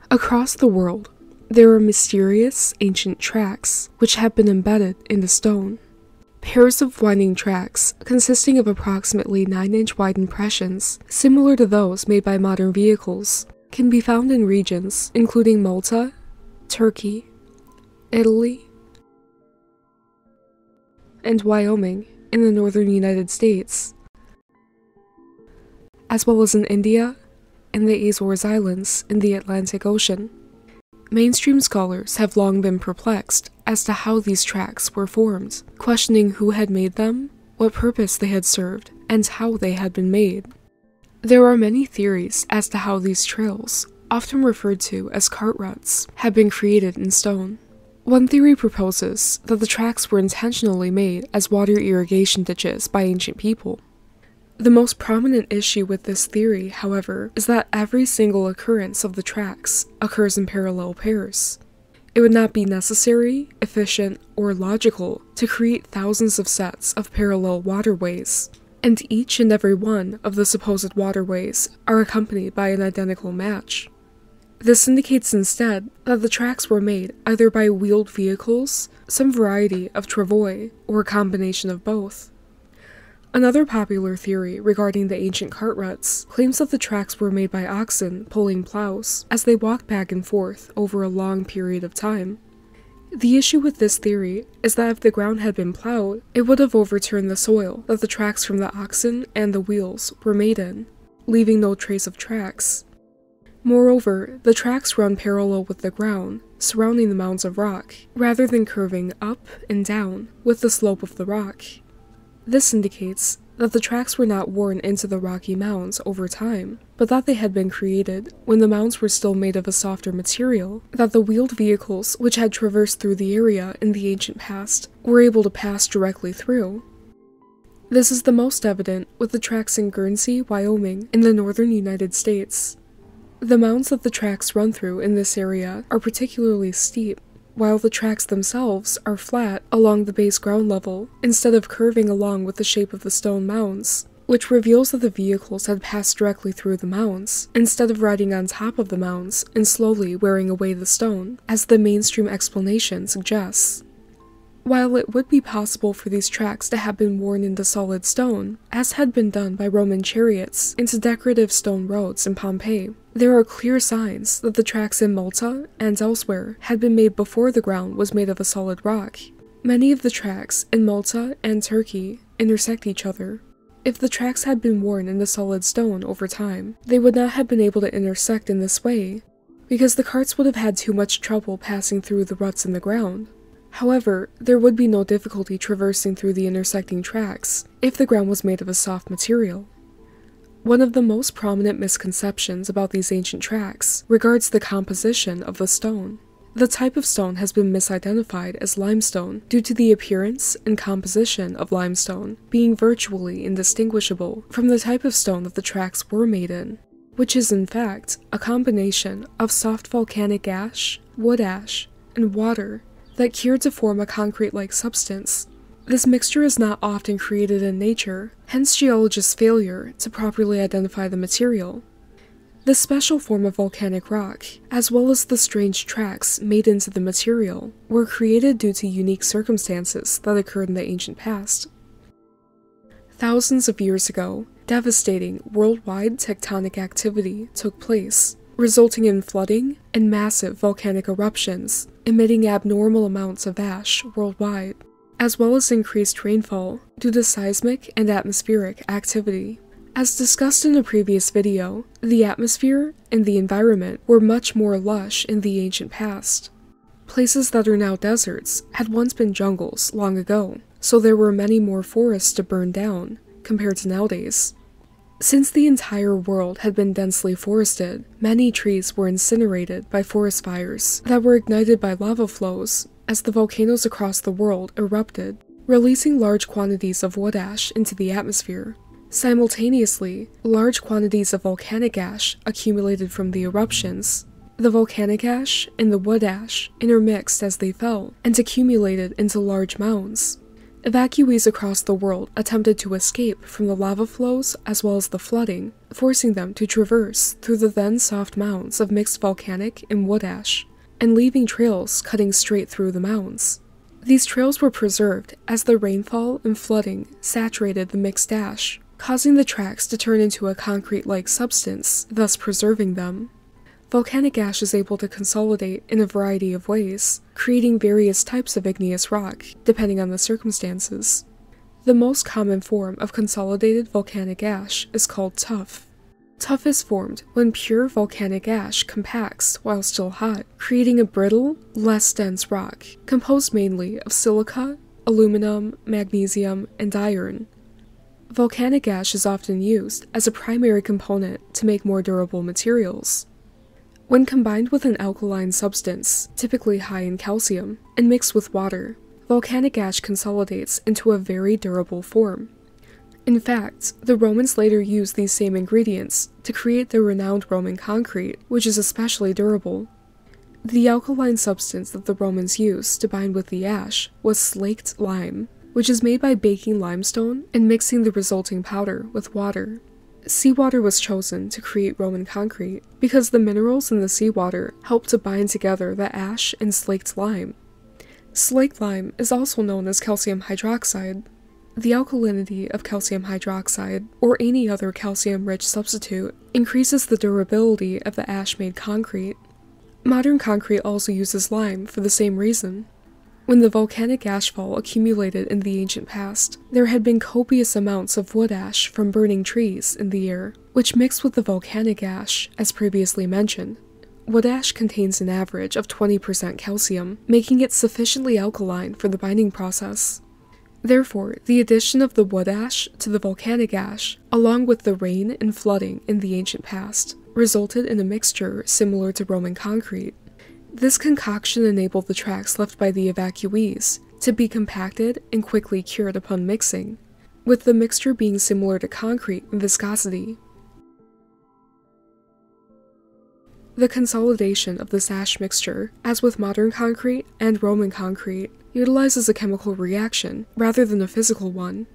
Across the world, there are mysterious ancient tracks which have been embedded in the stone. Pairs of winding tracks consisting of approximately 9-inch wide impressions, similar to those made by modern vehicles, can be found in regions including Malta, Turkey, Italy, and Wyoming in the northern United States, as well as in India and the Azores Islands in the Atlantic Ocean. Mainstream scholars have long been perplexed as to how these tracks were formed, questioning who had made them, what purpose they had served, and how they had been made. There are many theories as to how these trails, often referred to as cart ruts, have been created in stone. One theory proposes that the tracks were intentionally made as water irrigation ditches by ancient people. The most prominent issue with this theory, however, is that every single occurrence of the tracks occurs in parallel pairs. It would not be necessary, efficient, or logical to create thousands of sets of parallel waterways, and each and every one of the supposed waterways are accompanied by an identical match. This indicates instead that the tracks were made either by wheeled vehicles, some variety of travois, or a combination of both. Another popular theory regarding the ancient cart ruts claims that the tracks were made by oxen pulling plows as they walked back and forth over a long period of time. The issue with this theory is that if the ground had been plowed, it would have overturned the soil that the tracks from the oxen and the wheels were made in, leaving no trace of tracks. Moreover, the tracks run parallel with the ground, surrounding the mounds of rock, rather than curving up and down with the slope of the rock. This indicates that the tracks were not worn into the rocky mounds over time, but that they had been created when the mounds were still made of a softer material that the wheeled vehicles which had traversed through the area in the ancient past were able to pass directly through. This is the most evident with the tracks in Guernsey, Wyoming, in the northern United States. The mounds that the tracks run through in this area are particularly steep, while the tracks themselves are flat along the base ground level, instead of curving along with the shape of the stone mounds, which reveals that the vehicles had passed directly through the mounds, instead of riding on top of the mounds and slowly wearing away the stone, as the mainstream explanation suggests. While it would be possible for these tracks to have been worn into solid stone, as had been done by Roman chariots into decorative stone roads in Pompeii, there are clear signs that the tracks in Malta and elsewhere had been made before the ground was made of a solid rock. Many of the tracks in Malta and Turkey intersect each other. If the tracks had been worn into solid stone over time, they would not have been able to intersect in this way, because the carts would have had too much trouble passing through the ruts in the ground. However, there would be no difficulty traversing through the intersecting tracks if the ground was made of a soft material. One of the most prominent misconceptions about these ancient tracks regards the composition of the stone. The type of stone has been misidentified as limestone due to the appearance and composition of limestone being virtually indistinguishable from the type of stone that the tracks were made in, which is in fact a combination of soft volcanic ash, wood ash, and water that cured to form a concrete-like substance. This mixture is not often created in nature, hence geologists' failure to properly identify the material. This special form of volcanic rock, as well as the strange tracks made into the material, were created due to unique circumstances that occurred in the ancient past. Thousands of years ago, devastating worldwide tectonic activity took place, resulting in flooding and massive volcanic eruptions, emitting abnormal amounts of ash worldwide, as well as increased rainfall due to seismic and atmospheric activity. As discussed in a previous video, the atmosphere and the environment were much more lush in the ancient past. Places that are now deserts had once been jungles long ago, so there were many more forests to burn down compared to nowadays. Since the entire world had been densely forested, many trees were incinerated by forest fires that were ignited by lava flows as the volcanoes across the world erupted, releasing large quantities of wood ash into the atmosphere. Simultaneously, large quantities of volcanic ash accumulated from the eruptions. The volcanic ash and the wood ash intermixed as they fell and accumulated into large mounds. Evacuees across the world attempted to escape from the lava flows as well as the flooding, forcing them to traverse through the then soft mounds of mixed volcanic and wood ash, and leaving trails cutting straight through the mounds. These trails were preserved as the rainfall and flooding saturated the mixed ash, causing the tracks to turn into a concrete-like substance, thus preserving them. Volcanic ash is able to consolidate in a variety of ways, creating various types of igneous rock, depending on the circumstances. The most common form of consolidated volcanic ash is called tuff. Tuff is formed when pure volcanic ash compacts while still hot, creating a brittle, less dense rock, composed mainly of silica, aluminum, magnesium, and iron. Volcanic ash is often used as a primary component to make more durable materials. When combined with an alkaline substance, typically high in calcium, and mixed with water, volcanic ash consolidates into a very durable form. In fact, the Romans later used these same ingredients to create their renowned Roman concrete, which is especially durable. The alkaline substance that the Romans used to bind with the ash was slaked lime, which is made by baking limestone and mixing the resulting powder with water. Seawater was chosen to create Roman concrete because the minerals in the seawater helped to bind together the ash and slaked lime. Slaked lime is also known as calcium hydroxide. The alkalinity of calcium hydroxide, or any other calcium-rich substitute, increases the durability of the ash-made concrete. Modern concrete also uses lime for the same reason. When the volcanic ashfall accumulated in the ancient past, there had been copious amounts of wood ash from burning trees in the air, which mixed with the volcanic ash, as previously mentioned. Wood ash contains an average of 20% calcium, making it sufficiently alkaline for the binding process. Therefore, the addition of the wood ash to the volcanic ash, along with the rain and flooding in the ancient past, resulted in a mixture similar to Roman concrete. This concoction enabled the tracks left by the evacuees to be compacted and quickly cured upon mixing, with the mixture being similar to concrete in viscosity. The consolidation of this ash mixture, as with modern concrete and Roman concrete, utilizes a chemical reaction rather than a physical one.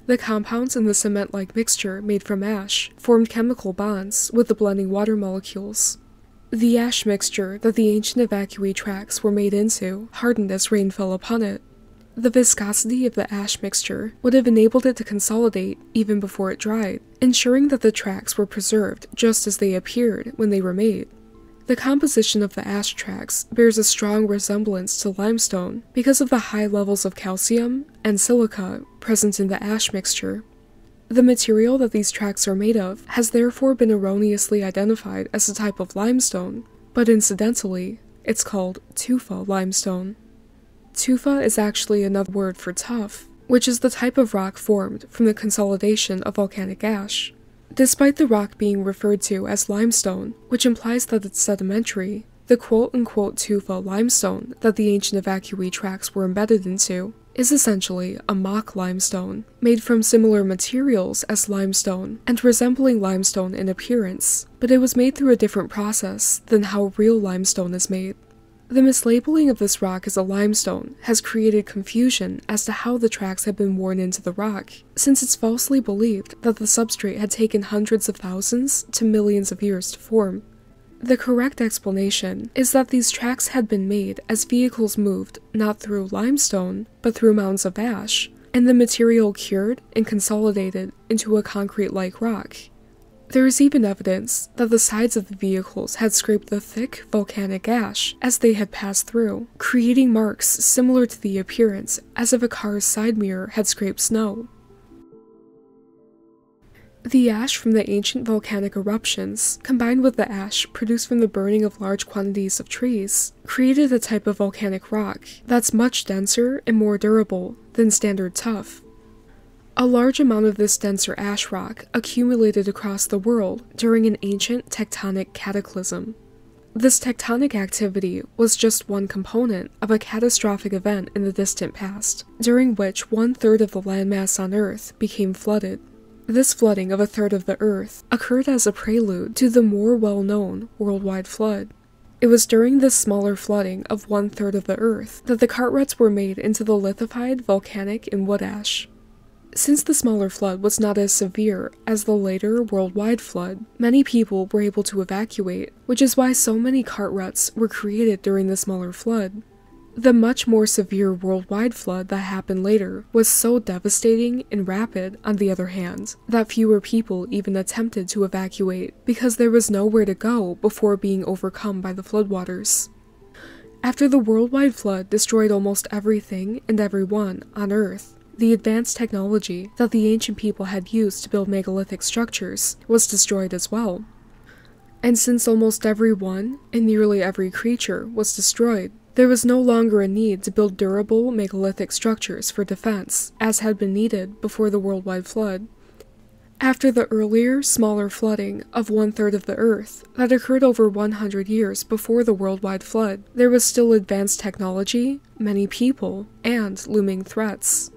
The compounds in the cement-like mixture made from ash formed chemical bonds with the blending water molecules. The ash mixture that the ancient evacuee tracks were made into hardened as rain fell upon it. The viscosity of the ash mixture would have enabled it to consolidate even before it dried, ensuring that the tracks were preserved just as they appeared when they were made. The composition of the ash tracks bears a strong resemblance to limestone because of the high levels of calcium and silica present in the ash mixture. The material that these tracks are made of has therefore been erroneously identified as a type of limestone, but incidentally, it's called tufa limestone. Tufa is actually another word for tuff, which is the type of rock formed from the consolidation of volcanic ash. Despite the rock being referred to as limestone, which implies that it's sedimentary, the quote-unquote tufa limestone that the ancient evacuee tracks were embedded into is essentially a mock limestone, made from similar materials as limestone and resembling limestone in appearance, but it was made through a different process than how real limestone is made. The mislabeling of this rock as a limestone has created confusion as to how the tracks had been worn into the rock, since it's falsely believed that the substrate had taken hundreds of thousands to millions of years to form. The correct explanation is that these tracks had been made as vehicles moved not through limestone, but through mounds of ash, and the material cured and consolidated into a concrete-like rock. There is even evidence that the sides of the vehicles had scraped the thick volcanic ash as they had passed through, creating marks similar to the appearance as if a car's side mirror had scraped snow. The ash from the ancient volcanic eruptions, combined with the ash produced from the burning of large quantities of trees, created a type of volcanic rock that's much denser and more durable than standard tuff. A large amount of this denser ash rock accumulated across the world during an ancient tectonic cataclysm. This tectonic activity was just one component of a catastrophic event in the distant past, during which 1/3 of the landmass on Earth became flooded. This flooding of 1/3 of the Earth occurred as a prelude to the more well-known worldwide flood. It was during this smaller flooding of 1/3 of the Earth that the Ruts were made into the lithified volcanic and wood ash. Since the smaller flood was not as severe as the later worldwide flood, many people were able to evacuate, which is why so many Ruts were created during the smaller flood. The much more severe worldwide flood that happened later was so devastating and rapid, on the other hand, that fewer people even attempted to evacuate because there was nowhere to go before being overcome by the floodwaters. After the worldwide flood destroyed almost everything and everyone on Earth, the advanced technology that the ancient people had used to build megalithic structures was destroyed as well. And since almost everyone and nearly every creature was destroyed, there was no longer a need to build durable megalithic structures for defense, as had been needed before the worldwide flood. After the earlier, smaller flooding of 1/3 of the Earth that occurred over 100 years before the worldwide flood, there was still advanced technology, many people, and looming threats.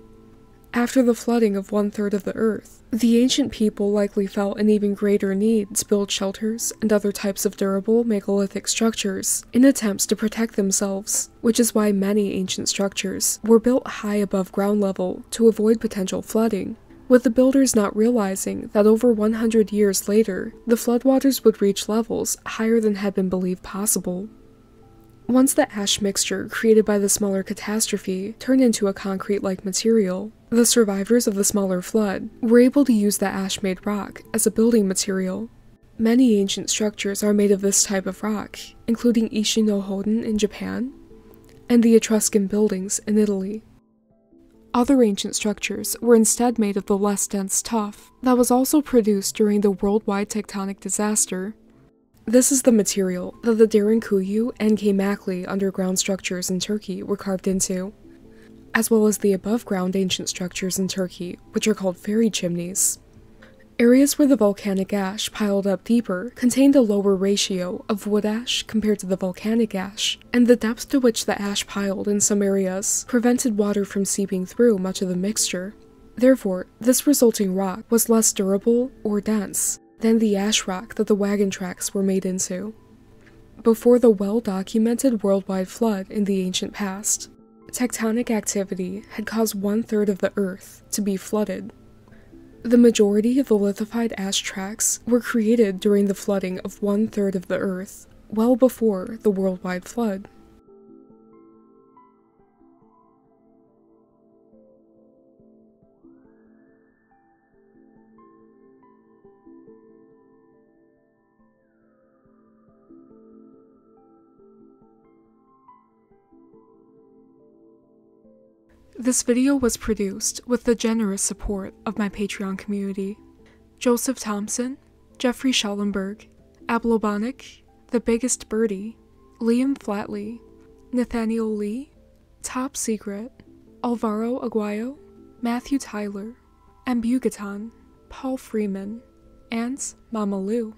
After the flooding of 1/3 of the Earth, the ancient people likely felt an even greater need to build shelters and other types of durable megalithic structures in attempts to protect themselves, which is why many ancient structures were built high above ground level to avoid potential flooding, with the builders not realizing that over 100 years later, the floodwaters would reach levels higher than had been believed possible. Once the ash mixture created by the smaller catastrophe turned into a concrete-like material, the survivors of the smaller flood were able to use the ash-made rock as a building material. Many ancient structures are made of this type of rock, including Ishi-no-Hoden in Japan and the Etruscan buildings in Italy. Other ancient structures were instead made of the less dense tuff that was also produced during the worldwide tectonic disaster. This is the material that the Derinkuyu and Kaymakli underground structures in Turkey were carved into, as well as the above-ground ancient structures in Turkey, which are called fairy chimneys. Areas where the volcanic ash piled up deeper contained a lower ratio of wood ash compared to the volcanic ash, and the depth to which the ash piled in some areas prevented water from seeping through much of the mixture. Therefore, this resulting rock was less durable or dense than the ash rock that the wagon tracks were made into. Before the well-documented worldwide flood in the ancient past, tectonic activity had caused 1/3 of the Earth to be flooded. The majority of the lithified ash tracks were created during the flooding of 1/3 of the Earth, well before the worldwide flood. This video was produced with the generous support of my Patreon community: Joseph Thompson, Jeffrey Schellenberg, Ablobonic, The Biggest Birdie, Liam Flatley, Nathaniel Lee, Top Secret, Alvaro Aguayo, Matthew Tyler, Ambugatan, Paul Freeman, and Mama Lou.